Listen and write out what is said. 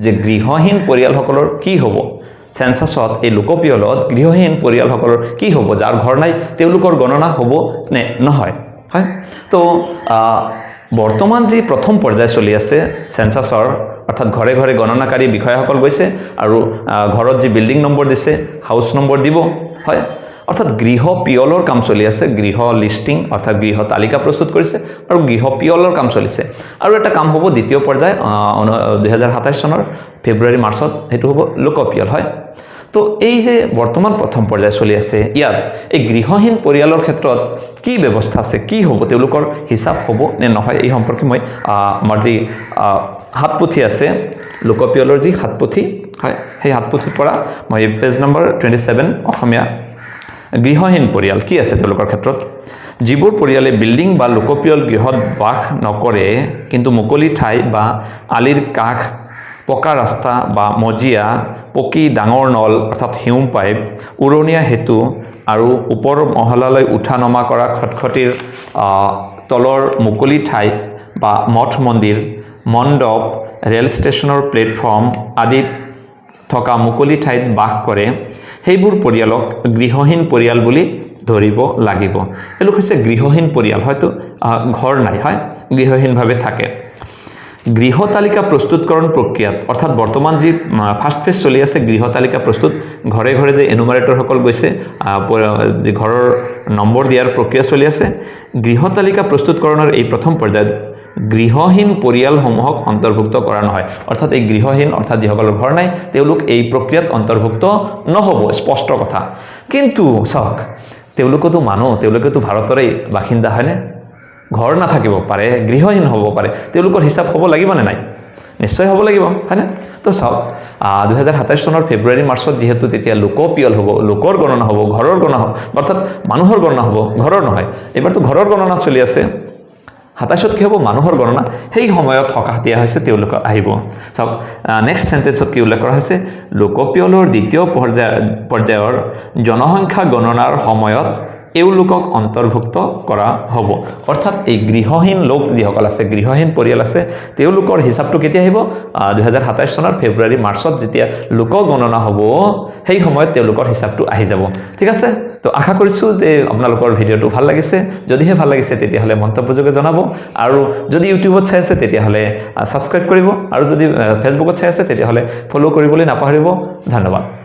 যে গৃহহীন পৰিয়ালসকলৰ কি হ'ব সেন্সাছত এই লোকপিয়লত গৃহহীন পৰিয়ালসকলৰ কি হ'ব যাৰ ঘৰ নাই তেওঁলোকৰ গণনা হ'ব নে নহয় হয় তো বৰ্তমান যি প্ৰথম পৰ্যায় চলি আছে সেন্সাছৰ অৰ্থাৎ ঘৰে ঘৰে গণনাকাৰী বিষয়াসকল গৈছে আৰু ঘৰত যি বিল্ডিং নম্বৰ দিছে হাউস নম্বৰ দিব হয় অৰ্থাৎ গৃহ পিয়লৰ কাম চলি আছে গৃহ লিস্টিং অৰ্থাৎ গৃহ তালিকা প্ৰস্তুত কৰিছে আৰু গৃহ পিয়লৰ কাম চলিছে আৰু এটা কাম হ'ব দ্বিতীয় পৰ্যায় 2027 চনৰ ফেব্ৰুৱাৰী মাৰ্চত হেতু হ'ব লোকপিয়ল হয় তো এই যে বৰ্তমান প্ৰথম পৰ্যায় চলি আছে ইয়াত এই গৃহহীন পৰিয়ালৰ ক্ষেত্ৰত কি ব্যৱস্থা আছে কি হ'ব তেওঁলোকৰ হিচাপ হ'ব নে নহয় এই সম্পৰ্কে মই আমাৰ যি হাতপুথি আছে লোকপিয়লৰ যি হাতপুথি হয় সেই হাতপুথিৰ পৰা মই পেজ নম্বৰ 27 অসমীয়া গৃহহীন পৰিয়াল কি আছে তেওঁলোকৰ ক্ষেত্ৰত যিবোৰ পৰিয়ালে বিল্ডিং বা লোকপিয়ল গৃহত বাস নকৰে কিন্তু মুকলি ঠাই বা আলিৰ কাষ পকা ৰাস্তা বা মজিয়া পকি ডাঙৰ নল অৰ্থাৎ হিউম পাইপ উৰণীয়া হেতু আৰু ওপৰ মহলালৈ উঠা নমা কৰা খটখটিৰ তলৰ মুকলি ঠাই বা মঠ মন্দিৰ মণ্ডপ ৰেল ষ্টেচনৰ প্লেটফৰ্ম আদিত থকা মুকলি ঠাইত বাস কৰে সেইবোৰ পৰিয়ালক গৃহহীন পৰিয়াল বুলি ধৰিব লাগিব এলোক হৈছে গৃহহীন পৰিয়াল হয়তো ঘৰ নাই হয় গৃহহীনভাৱে থাকে গৃহ তালিকা প্ৰস্তুতকৰণ প্ৰক্ৰিয়াত অৰ্থাৎ বৰ্তমান যি ফাৰ্স্ট ফেজ চলি আছে গৃহ তালিকা প্ৰস্তুত ঘৰে ঘৰে যে এনুমাৰেটৰ সকল গৈছে যে ঘৰৰ নম্বৰ দিয়াৰ প্ৰক্ৰিয়া চলি আছে গৃহ তালিকা প্ৰস্তুতকৰণৰ এই প্ৰথম পৰ্যায়ত গৃহহীন পৰিয়ালসমূহক অন্তৰ্ভুক্ত কৰা নহয় অৰ্থাৎ এই গৃহহীন অৰ্থাৎ যিসকলৰ ঘৰ নাই তেওঁলোক এই প্ৰক্ৰিয়াত অন্তৰ্ভুক্ত নহব স্পষ্ট কথা কিন্তু চাওক তেওঁলোকতো মানুহ তেওঁলোকেতো ভাৰতৰে বাসিন্দা হয়নে ঘৰ নাথাকিব পাৰে গৃহহীন হ'ব পাৰে তেওঁলোকৰ হিচাপ হ'ব লাগিব নে নাই নিশ্চয় হ'ব লাগিব হয়নে তো চাওক 2027 চনৰ ফেব্ৰুৱাৰী মাৰ্চত যেহেতু তেতিয়া লোকপিয়ল হ'ব লোকৰ গণনা হ'ব ঘৰৰ গণনা হ'ব অৰ্থাৎ মানুহৰ গণনা হ'ব ঘৰৰ নহয় এবাৰতো ঘৰৰ গণনা চলি আছে 27ত কি হ'ব মানুহৰ গণনা সেই সময়ত সকাহ দিয়া হৈছে তেওঁলোক আহিব চাওক নেক্সট সেন্টেন্সত কি উল্লেখ কৰা হৈছে লোকপিয়লৰ দ্বিতীয় পৰ্যায়ৰ জনসংখ্যা গণনাৰ সময়ত এওঁলোকক অন্তৰ্ভুক্ত কৰা হ'ব অৰ্থাৎ এই গৃহহীন লোক যিসকল আছে গৃহহীন পৰিয়াল আছে তেওঁলোকৰ হিচাপটো কেতিয়া আহিব 2027 চনৰ ফেব্ৰুৱাৰী মাৰ্চত যেতিয়া লোক গণনা হ'ব সেই সময়ত তেওঁলোকৰ হিচাপটো আহি যাব ঠিক আছে তো আশা কৰিছো যে আপোনালোকৰ ভিডিওটো ভাল লাগিছে যদিহে ভাল লাগিছে তেতিয়াহলে মন্তব্যযোগে জনাব আৰু যদি ইউটিউবত চাই আছে তেতিয়াহলে সাবস্ক্ৰাইব কৰিব আৰু যদি ফেসবুকত চাই আছে তেতিয়াহলে ফলো কৰিবলৈ নাপাহৰিব ধন্যবাদ